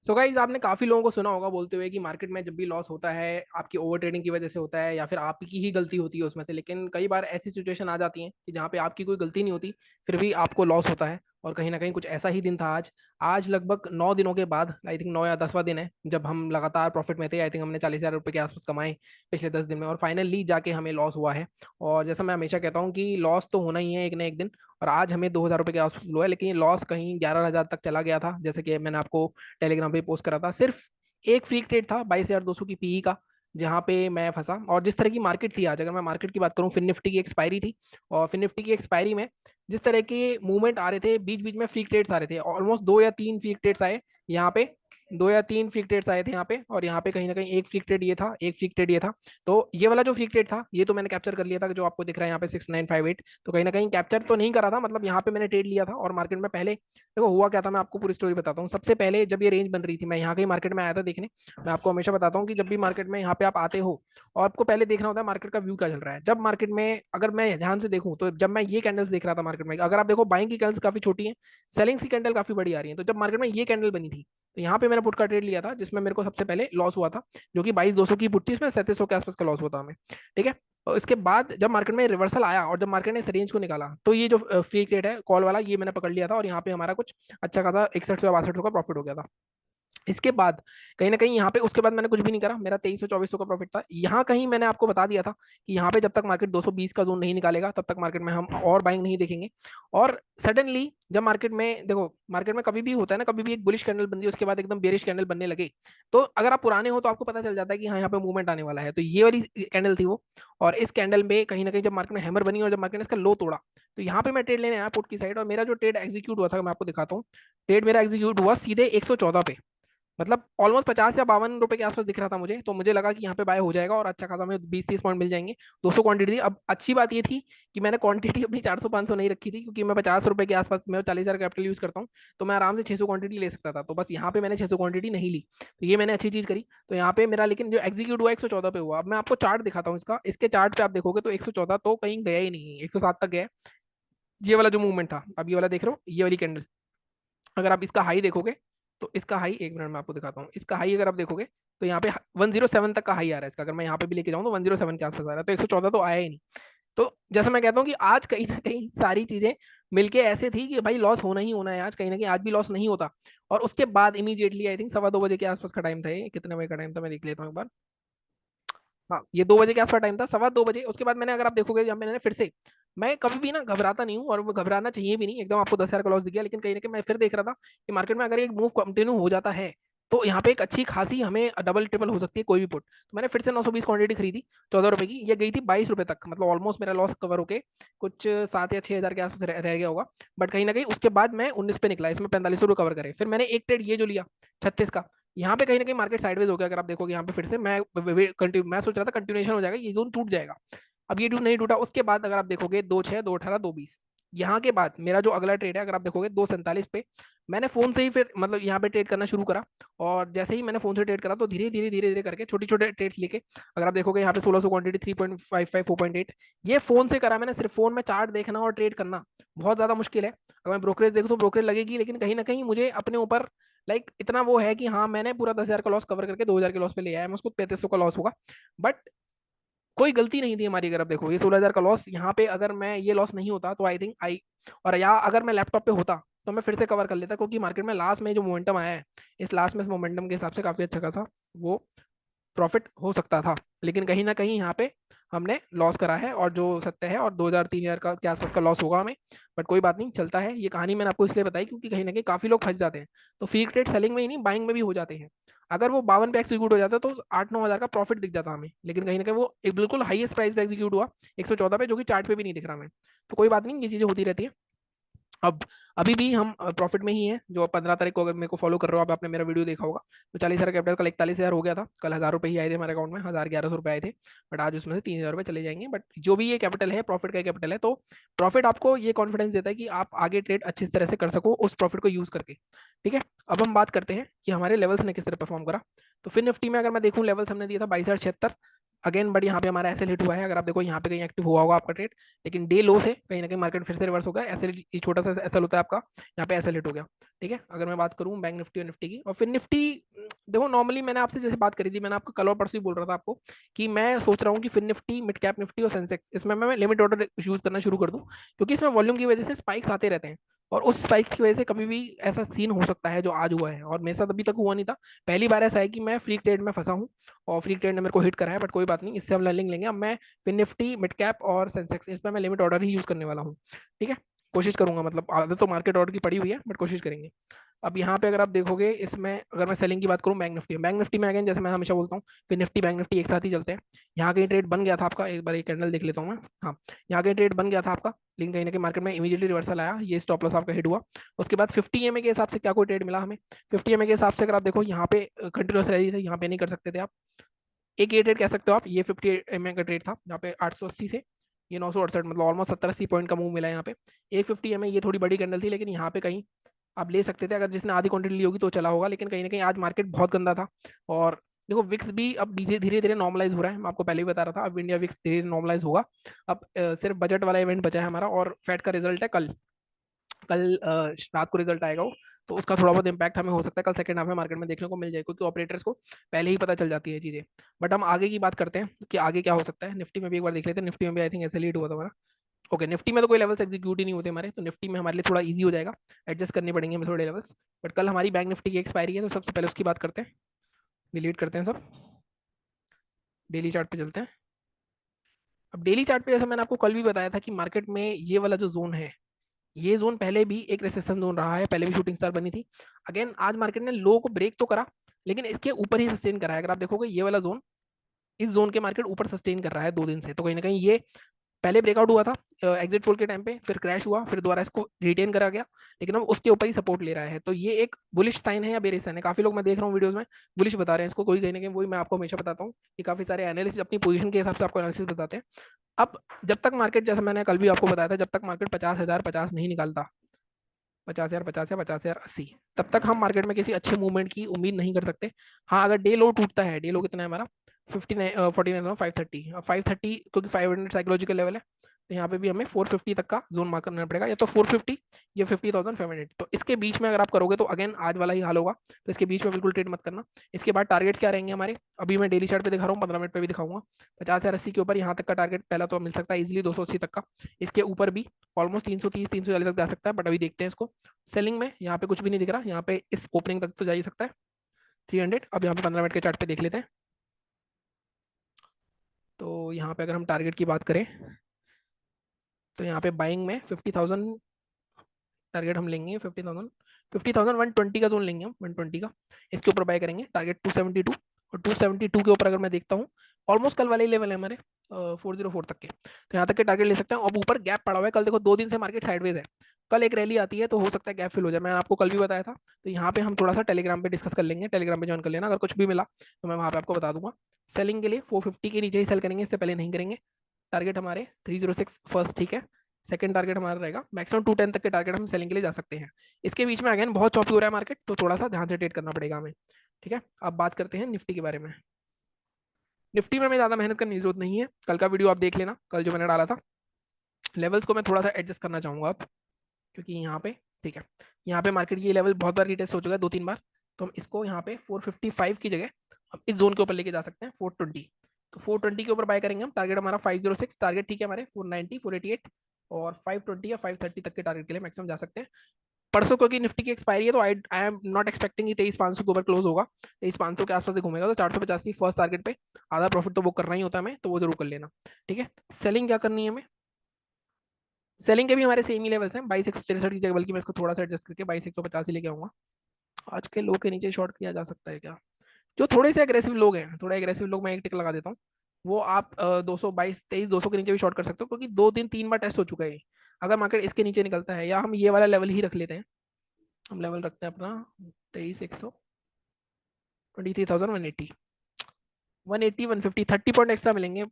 So guys आपने काफी लोगों को सुना होगा बोलते हुए कि मार्केट में जब भी लॉस होता है आपकी ओवर ट्रेडिंग की वजह से होता है या फिर आपकी ही गलती होती है उसमें से। लेकिन कई बार ऐसी सिचुएशन आ जाती है कि जहाँ पे आपकी कोई गलती नहीं होती, फिर भी आपको लॉस होता है। और कहीं ना कहीं कुछ ऐसा ही दिन था आज। आज लगभग 9 दिनों के बाद, आई थिंक 9 या 10वां दिन है जब हम लगातार प्रॉफिट में थे। आई थिंक हमने 40,000 रुपये के आसपास कमाए पिछले 10 दिन में, और फाइनली जाके हमें लॉस हुआ है। और जैसा मैं हमेशा कहता हूँ कि लॉस तो होना ही है एक ना एक दिन। और आज हमें 2,000 रुपये के आसपास हुआ है, लेकिन ये लॉस कहीं 11,000 तक चला गया था, जैसे कि मैंने आपको टेलीग्राम पे पोस्ट करा था। सिर्फ एक फ्री ट्रेड था 22,200 की पीई का, जहां पे मैं फंसा। और जिस तरह की मार्केट थी आज, अगर मैं मार्केट की बात करूं, फिन निफ्टी की एक्सपायरी थी। और फिन निफ्टी की एक्सपायरी में जिस तरह के मूवमेंट आ रहे थे, बीच बीच में फ्री ट्रेड्स आ रहे थे, ऑलमोस्ट 2 या 3 फ्री ट्रेड्स आए यहाँ पे। 2 या 3 फ्री ट्रेड्स आए थे यहाँ पे, और यहाँ पे कहीं ना कहीं एक फ्री ट्रेड ये था, एक फ्री ट्रेड ये था। तो ये वाला जो फ्री ट्रेड था ये तो मैंने कैप्चर कर लिया था, जो आपको दिख रहा है यहाँ पे 6958। तो कहीं ना कहीं कैप्चर तो नहीं करा था, मतलब यहाँ पे मैंने ट्रेड लिया था। और मार्केट में पहले देखो हुआ क्या था, मैं आपको पूरी स्टोरी बताता हूँ। सबसे पहले जब ये रेंज बन रही थी, मैं यहाँ कहीं मार्केट में आया था देखने। मैं आपको हमेशा बताता हूँ कि जब भी मार्केट में यहाँ पे आप आते हो, और आपको पहले देखना होता है मार्केट का व्यू क्या चल रहा है। जब मार्केट में अगर मैं ध्यान से देखूं, तो जब मैं ये कैंडल्स देख रहा था मार्केट में, अगर आप देखो बाइंग की कैंडल्स काफी छोटी है, सेलिंग की कैंडल काफी बड़ी आ रही है। तो जब मार्केट में ये कैंडल बनी थी, तो यहाँ पे मैंने पुट का ट्रेड लिया था, जिसमें मेरे को सबसे पहले लॉस हुआ था, जो कि 22,200 की पुट थी। इसमें 3700 के आसपास का लॉस हुआ था हमें। ठीक है। और इसके बाद जब मार्केट में रिवर्सल आया और जब मार्केट ने इस रेंज को निकाला, तो ये जो फ्री ट्रेड है कॉल वाला, ये मैंने पकड़ लिया था। और यहाँ पे हमारा कुछ अच्छा खासा 6100 या 6200 का प्रॉफिट हो गया था। इसके बाद कहीं ना कहीं यहाँ पे उसके बाद मैंने कुछ भी नहीं करा, मेरा 2300 2400 का प्रॉफिट था। यहाँ कहीं मैंने आपको बता दिया था कि यहाँ पे जब तक मार्केट 220 का जोन नहीं निकालेगा, तब तक मार्केट में हम और बाइंग नहीं देखेंगे। और सडनली जब मार्केट में देखो, मार्केट में कभी भी होता है ना, कभी भी एक बुलिश कैंडल बनती है, उसके बाद एकदम बेरिश कैंडल बनने लगे, तो अगर आप पुराने हो तो आपको पता चल जाता है कि हाँ यहाँ पे मूवमेंट आने वाला है। तो ये वाली कैंडल थी वो। और इस कैंडल में कहीं ना कहीं जब मार्केट में हैमर बनी और जब मार्केट ने इसका लो तोड़ा, तो यहाँ पे मैं ट्रेड लेने आया पुट की साइड। और मेरा जो ट्रेड एग्जीक्यूट हुआ था, मैं आपको दिखाता हूँ। ट्रेड मेरा एग्जीक्यूट हुआ सीधे 114 पे, मतलब ऑलमोस्ट 50 या 52 रुपए के आसपास दिख रहा था मुझे। तो मुझे लगा कि यहाँ पे बाय हो जाएगा और अच्छा खासा हमें 20-30 पॉइंट मिल जाएंगे। 200 क्वांटिटी थी। अब अच्छी बात ये थी कि मैंने क्वांटिटी अपनी 400-500 नहीं रखी थी, क्योंकि मैं 50 रुपए के आसपास, मैं 40,000 कैपिटल यूज करता हूँ, तो मैं आराम से 600 क्वांटिटी ले सकता था। तो बस यहाँ पे मैंने 600 क्वांटिटी नहीं ली, तो ये मैंने अच्छी चीज करी। तो यहाँ पे मेरा लेकिन जो एग्जीक्यूट हुआ 114 पे हुआ। अब मैं आपको चार्ट दिखाता हूँ इसका। इसके चार्ट पे आप देखोगे तो 114 तो कहीं गया ही नहीं, 107 तक गया। ये वाला जो मूवमेंट था, अब ये वाला देख रहे हो, ये वाली कैंडल, अगर आप इसका हाई देखोगे, तो इसका हाई, एक मिनट में आपको दिखाता हूँ। इसका हाई अगर आप देखोगे, तो यहाँ पे 107 तक का हाई आ रहा है इसका। अगर मैं यहाँ पे भी लेके जाऊँ तो 107 के आसपास आ रहा है, तो 114 तो आया ही नहीं। तो जैसा मैं कहता हूँ कि आज कहीं ना कहीं सारी चीजें मिलके ऐसे थी कि भाई लॉस होना ही होना है आज, कहीं ना कहीं आज भी लॉस नहीं होता। और उसके बाद इमीडिएटली आई थिंक 2:15 बजे के आसपास का टाइम था। ये कितने बजे का टाइम था मैं देख लेता हूँ एक बार। हाँ, ये 2 बजे के आसपास टाइम था, 2:15 बजे। उसके बाद मैंने, अगर आप देखोगे, जब मैंने फिर से, मैं कभी भी ना घबराता नहीं हूँ, और वो घबराना चाहिए भी नहीं एकदम। आपको 10,000 का लॉस दिख गया, लेकिन कहीं ना कहीं मैं फिर देख रहा था कि मार्केट में अगर एक मूव कंटिन्यू हो जाता है, तो यहाँ पे एक अच्छी खासी हमें डबल ट्रिपल हो सकती है कोई भी पुट। तो मैंने फिर से 920 क्वांटिटी खरीदी 14 रुपए की। ये गई थी 22 रुपए तक, मतलब ऑलमोस्ट मेरा लॉस कवर होके कुछ 7 या 6 हज़ार के आसपास रह गया होगा। बट कहीं ना कहीं उसके बाद मैं 19 पे निकला, इसमें 45 रुपये कवर करे। फिर मैंने एक ट्रेड ये जो लिया 36 का, यहाँ पे कहीं ना कहीं मार्केट साइडवेज हो गया। अगर आप देखोगे यहाँ पे फिर से मैं सोच रहा था कंटिन्यूएशन हो जाएगा, ये जोन टूट जाएगा। अब ये नहीं टूटा। उसके बाद अगर आप देखोगे 2/6 2/18 2/20, यहाँ के बाद मेरा जो अगला ट्रेड है, अगर आप देखोगे 2:47 पे, मैंने फोन से ही फिर मतलब यहाँ पे ट्रेड करना शुरू करा। और जैसे ही मैंने फोन से ट्रेड करा, तो धीरे धीरे धीरे धीरे करके छोटे छोटे ट्रेड्स लेके, अगर आप देखोगे यहाँ पे 1600 क्वांटिटी 3.55 4.8, ये फोन से करा मैंने। सिर्फ फोन में चार्ट देखना और ट्रेड करना बहुत ज्यादा मुश्किल है। अगर मैं ब्रोकरेज देखूँ तो ब्रोकरेज लगेगी, लेकिन कहीं ना कहीं मुझे अपने ऊपर इतना वो है कि हाँ, मैंने पूरा 10,000 का लॉस कवर करके 2,000 के लॉस पे ले आया। मैं उसको 3500 का लॉस होगा, बट कोई गलती नहीं थी हमारी। अगर आप देखो, ये 16,000 का लॉस यहाँ पे, अगर मैं ये लॉस नहीं होता तो आई थिंक आई, और या अगर मैं लैपटॉप पे होता तो मैं फिर से कवर कर लेता, क्योंकि मार्केट में लास्ट में जो मोमेंटम आया है, इस लास्ट में इस मोमेंटम के हिसाब से काफी अच्छा खासा वो प्रॉफिट हो सकता था। लेकिन कहीं ना कहीं यहाँ पे हमने लॉस करा है, और जो सत्य है, और 2,000 3,000 का के आसपास का लॉस होगा हमें। बट कोई बात नहीं, चलता है। ये कहानी मैंने आपको इसलिए बताई क्योंकि कहीं ना कहीं काफी लोग फंस जाते हैं। तो फ्री ट्रेड सेलिंग में ही नहीं, बाइंग में भी हो जाते हैं। अगर वो 52 पे एग्जीक्यूट हो जाता तो 8-9 हज़ार का प्रॉफिट दिख जाता हमें, लेकिन कहीं ना कहीं वो एक बिल्कुल हाईएस्ट प्राइस पे एग्जीक्यूट हुआ 114 पे, जो कि चार्ट पे भी नहीं दिख रहा हमें। तो कोई बात नहीं, ये चीजें होती रहती है। अब अभी भी हम प्रॉफिट में ही हैं। जो 15 तारीख को अगर मेरे को फॉलो कर रहे हो, अब आपने मेरा वीडियो देखा होगा, तो 40,000 कैपिटल, कल 41,000 हो गया था। कल 1,000 रुपये ही आए थे हमारे अकाउंट में, 1,000 1100 रुपये आए थे। बट आज उसमें से 3,000 रुपये चले जाएंगे। बट जो भी ये कैपिटल है, प्रॉफिट का कैपिटल है। तो प्रॉफिट आपको ये कॉन्फिडेंस देता है कि आप आगे ट्रेड अच्छी तरह से कर सको उस प्रॉफिट को यूज करके। ठीक है। अब हम बात करते हैं कि हमारे लेवल्स ने किस तरह परफॉर्म करा। तो फिर निफ्टी में अगर मैं देखूं, लेवल्स हमने दिया था 22,076। अगेन बट यहाँ पे हमारा एसएल हिट हुआ है, अगर आप देखो यहाँ पे कहीं एक्टिव हुआ होगा आपका ट्रेड, लेकिन डे लो से कहीं ना कहीं मार्केट फिर से रिवर्स होगा, एसएल छोटा सा एसएल होता है आपका, यहाँ पे एसएल हिट हो गया। ठीक है, अगर मैं बात करूँ बैंक निफ्टी और निफ्टी की, और फिर निफ्टी देखो नॉर्मली मैंने आपसे जैसे बात करी थी, मैंने आपको कल और परसों ही बोल रहा था आपको कि मैं सोच रहा हूँ कि फिर निफ्टी, मिड कैप निफ्टी और सेंसेक्स, इसमें मैं लिमिट ऑर्डर यूज करना शुरू कर दूँ, क्योंकि इसमें वॉल्यूम की वजह से स्पाइक्स आते रहते हैं, और उस स्पाइक्स की वजह से कभी भी ऐसा सीन हो सकता है जो आज हुआ है, और मेरे साथ अभी तक हुआ नहीं था। पहली बार ऐसा है कि मैं फ्री ट्रेड में फंसा हूँ और फ्री ट्रेड ने मेरे को हिट करा है, बट कोई बात नहीं, इससे हम लर्निंग लेंगे। अब मैं फिर निफ्टी, मिड कैप और सेंसेक्स, इस पर मैं लिमिट ऑर्डर ही यूज करने वाला हूँ। ठीक है, कोशिश करूंगा, मतलब आदत तो मार्केट ऑर्डर की पड़ी हुई है, बट कोशिश करेंगे। अब यहाँ पे अगर आप देखोगे, इसमें अगर मैं सेलिंग की बात करूँ, बैंक निफ्टी में अगेन जैसे मैं हमेशा बोलता हूँ, फिर निफ्टी बैंक निफ्टी एक साथ ही चलते हैं। यहाँ कहीं ट्रेड बन गया था आपका, एक बार एक कैंडल देख लेता हूँ मैं। हाँ, यहाँ कहीं ट्रेड बन गया था आपका, लेकिन कहीं ना कहीं मार्केट में इमीडिएटली रिवर्सल आया, ये स्टॉप लॉस आपका हिट हुआ। उसके बाद 50 EMA के हिसाब से क्या कोई ट्रेड मिला हमें? 50 EMA के हिसाब से अगर आप देखो, यहाँ पे कंटिन्यूस रैली थी, यहाँ पे नहीं कर सकते थे आप। एक ये ट्रेड कह सकते हो आप, ये 50 EMA का ट्रेड था, जहाँ पे 880 से ये 968, मतलब ऑलमोस्ट 70-80 पॉइंट का मूव मिला है यहाँ पे। एक 50 EMA ये थोड़ी बड़ी कैंडल थी, लेकिन यहाँ पे कहीं आप ले सकते थे, अगर जिसने आधी क्वांटिटी ली होगी तो चला होगा, लेकिन कहीं ना कहीं आज मार्केट बहुत गंदा था। और देखो विक्स भी अब धीरे धीरे नॉर्मलाइज हो रहा है, मैं आपको पहले ही बता रहा था, अब इंडिया विक्स धीरे धीरे नॉर्मलाइज होगा। अब सिर्फ बजट वाला इवेंट बचा है हमारा, और फेड का रिजल्ट है कल। कल रात को रिजल्ट आएगा वो, तो उसका थोड़ा बहुत इंपैक्ट हमें हो सकता है कल सेकंड हाफ में मार्केट में देखने को मिल जाए, क्योंकि ऑपरेटर्स को पहले ही पता चल जाती है चीजें। बट हम आगे की बात करते हैं कि आगे क्या हो सकता है। निफ्टी में भी एक बार देख लेते हैं, निफ्टी में भी आई थिंक ऐसे लीड हुआ था हमारा। ओके, निफ्टी में तो कोई लेवल्स एग्जीक्यूट ही नहीं होते हमारे, तो निफ्टी में हमारे लिए थोड़ा इजी हो जाएगा, एडजस्ट करने पड़ेंगे हमें थोड़े लेवल्स। बट कल हमारी बैंक निफ्टी की एक्सपायरी है, तो सबसे पहले उसकी बात करते हैं, डिलीट करते हैं सब, डेली चार्ट पे चलते हैं। अब डेली चार्ट पे जैसे मैंने आपको कल भी बताया था कि मार्केट में ये वाला जो जोन है, ये जोन पहले भी एक रेसिस्टेंस जोन रहा है, पहले भी शूटिंग स्टार बनी थी। अगेन आज मार्केट ने लो को ब्रेक तो करा, लेकिन इसके ऊपर ही सस्टेन करा है। अगर आप देखोगे ये वाला जोन, इस जोन के मार्केट ऊपर सस्टेन कर रहा है 2 दिन से, तो कहीं ना कहीं ये पहले ब्रेकआउट हुआ था एग्जिट पोल के टाइम पे, फिर क्रैश हुआ, फिर दोबारा इसको रिटेन करा गया, लेकिन अब उसके ऊपर ही सपोर्ट ले रहा है। तो ये एक बुलिश साइन है या बेरिश साइन है? काफी लोग मैं देख रहा हूँ वीडियोस में बुलिश बता रहे हैं इसको, कोई कहीं ना कहीं, वही मैं आपको हमेशा बताता हूँ कि काफी सारे एनालिस्ट अपनी पोजीशन के हिसाब से आपको एनालिसिस बताते हैं। अब जब तक मार्केट, जैसे मैंने कल भी आपको बताया था, जब तक मार्केट 50,050 नहीं निकालता, 50,000 50 या 50,080, तब तक हम मार्केट में किसी अच्छे मूवमेंट की उम्मीद नहीं कर सकते। हाँ, अगर डे लो टूटता है, डे लो कितना है हमारा, 49 530, क्योंकि 500 साइकोलॉजिकल लेवल है, तो यहाँ पे भी हमें 450 तक का जोन मार्क करना पड़ेगा, या तो 450 या 50,500। तो इसके बीच में अगर आप करोगे तो अगेन आज वाला ही हाल होगा, तो इसके बीच में बिल्कुल ट्रेड मत करना। इसके बाद टारगेट्स क्या रहेंगे हमारे, अभी मैं डेली चार्ट पे दिखा रहा हूँ, 15 मिनट पे भी दिखाऊंगा। 50,080 के ऊपर यहाँ तक का टारगेट पहला तो मिल सकता है इजिली, 280 तक का। इसके ऊपर भी ऑलमोस्ट 330 340 तक जा सकता है, बट अभी देखते हैं इसको। सेलिंग में यहाँ पे कुछ भी नहीं दिख रहा, यहाँ पे इस ओपनिंग तक तो जा ही सकता है 300। अब यहाँ पे 15 मिनट के चार्ट पे देख लेते हैं, तो यहाँ पे अगर हम टारगेट की बात करें, तो यहाँ पे बाइंग में 50,000 टारगेट हम लेंगे, 50,120 का जोन लेंगे हम, 120 का, इसके ऊपर बाय करेंगे। टारगेट 272, और 272 के ऊपर अगर मैं देखता हूँ, ऑलमोस्ट कल वाले लेवल है हमारे 404 तक के, तो यहाँ तक के टारगेट ले सकते हैं। अब ऊपर गैप पड़ा हुआ है, कल देखो 2 दिन से मार्केट साइडवेज है, कल एक रैली आती है तो हो सकता है गैप फिल हो जाए, मैंने आपको कल भी बताया था। तो यहाँ पे हम थोड़ा सा टेलीग्राम पे डिस्कस कर लेंगे, टेलीग्राम पे ज्वाइन कर लेना, अगर कुछ भी मिला तो मैं वहाँ पे आपको बता दूंगा। सेलिंग के लिए 450 के नीचे ही सेल करेंगे, इससे पहले नहीं करेंगे। टारगेट हमारे 306 फर्स्ट, ठीक है। सेकंड टारगेट हमारा रहेगा मैक्सिमम 210 तक के टारगेट हम सेलिंग के लिए जा सकते हैं। इसके बीच में अगेन बहुत चॉपी हो रहा है मार्केट, तो थोड़ा सा ध्यान से ट्रेड करना पड़ेगा हमें। ठीक है, अब बात करते हैं निफ्टी के बारे में। निफ्टी में हमें ज़्यादा मेहनत करने की जरूरत नहीं है, कल का वीडियो आप देख लेना, कल जो मैंने डाला था। लेवल्स को मैं थोड़ा सा एडजस्ट करना चाहूँगा अब, क्योंकि यहाँ पे, ठीक है, यहाँ पे मार्केट ये लेवल बहुत बार रिटेस्ट हो चुका है, 2-3 बार। तो हम इसको यहाँ पे 455 की जगह हम इस जोन के ऊपर लेके जा सकते हैं, 420। तो 420 के ऊपर बाय करेंगे हम। टारगेट हमारा 506 टारगेट, ठीक है, हमारे 490 488 और 520 या 530 तक के टारगेट के लिए मैक्सिमम जा सकते हैं। परसों क्योंकि निफ्टी की एक्सपायरी है, तो आई एम नॉट एक्सपेक्टिंग 23,500 के ऊपर क्लोज होगा, 23,500 के आसपास से घूमेगा, तो 485 फर्स्ट टारगेट पे आधा प्रॉफिट तो बुक करना ही होता है हमें, तो वो जरूर कर लेना। ठीक है, सेलिंग क्या करनी है हमें? सेलिंग के भी हमारे सेम ही लेवल्स हैं, 22,163 की जगह, बल्कि मैं इसको थोड़ा सा एडजस्ट करके 22,150 ही लेके आऊंगा। आज के लो के नीचे शॉर्ट किया जा सकता है क्या? जो थोड़े से एग्रेसिव लोग हैं, थोड़ा एग्रेसिव लोग, मैं एक टिक लगा देता हूँ, वो आप 222 23 200 के नीचे भी शॉर्ट कर सकते हो, क्योंकि 2 दिन 3 बार टेस्ट हो चुका है। अगर मार्केट इसके नीचे निकलता है, या हम ये वाला लेवल ही रख लेते हैं, हम लेवल रखते हैं अपना 23,100, 23,180, 180 150, 30 पॉइंट एक्स्ट्रा मिलेंगे।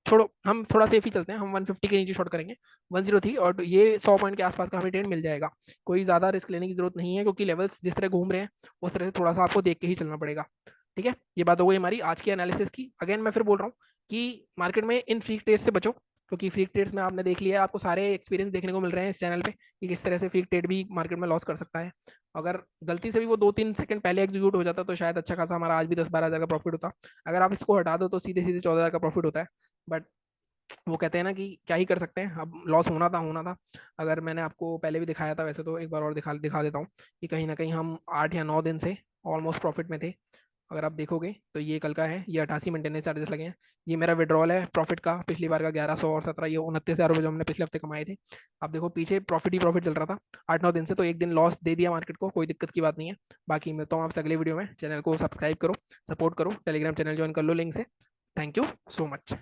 छोड़ो, हम थोड़ा सेफ ही चलते हैं, हम 150 के नीचे शॉर्ट करेंगे 103, और ये 100 पॉइंट के आसपास का हमें ट्रेड मिल जाएगा। कोई ज़्यादा रिस्क लेने की जरूरत नहीं है, क्योंकि लेवल्स जिस तरह घूम रहे हैं उस तरह से थोड़ा सा आपको देख के ही चलना पड़ेगा। ठीक है, ये बात हो गई हमारी आज की एनालिसिस की। अगेन मैं फिर बोल रहा हूँ कि मार्केट में इन फ्रीक ट्रेड से बचो, क्योंकि फ्रीक ट्रेड्स में आपने देख लिया है, आपको सारे एक्सपीरियंस देखने को मिल रहे हैं इस चैनल पे कि किस तरह से फ्रीक ट्रेड भी मार्केट में लॉस कर सकता है। अगर गलती से भी वो 2-3 सेकंड पहले एग्जीक्यूट हो जाता तो शायद अच्छा खासा हमारा आज भी 10-12 हज़ार का प्रॉफिट होता। अगर आप इसको हटा दो तो सीधे सीधे 14 हज़ार का प्रॉफिट होता है। बट वो कहते हैं ना कि क्या ही कर सकते हैं, अब लॉस होना था होना था। अगर मैंने आपको पहले भी दिखाया था, वैसे तो एक बार और दिखा दिखा देता हूँ कि कहीं ना कहीं हम 8 या 9 दिन से ऑलमोस्ट प्रॉफिट में थे। अगर आप देखोगे तो ये कल का है, ये 88 मेंटेनेंस चार्जेस लगे हैं। ये मेरा विड्रॉल है प्रॉफिट का, पिछली बार का 1100 और 17, ये 29 हज़ार रुपये जो हमने पिछले हफ्ते कमाए थे। आप देखो पीछे प्रॉफिट ही प्रॉफिट चल रहा था 8-9 दिन से, तो एक दिन लॉस दे दिया मार्केट को, कोई दिक्कत की बात नहीं है। बाकी मिलता हूँ आपसे अगले वीडियो में। चैनल को सब्सक्राइब करो, सपोर्ट करो, टेलीग्राम चैनल ज्वाइन कर लो लिंक से। Thank you so much.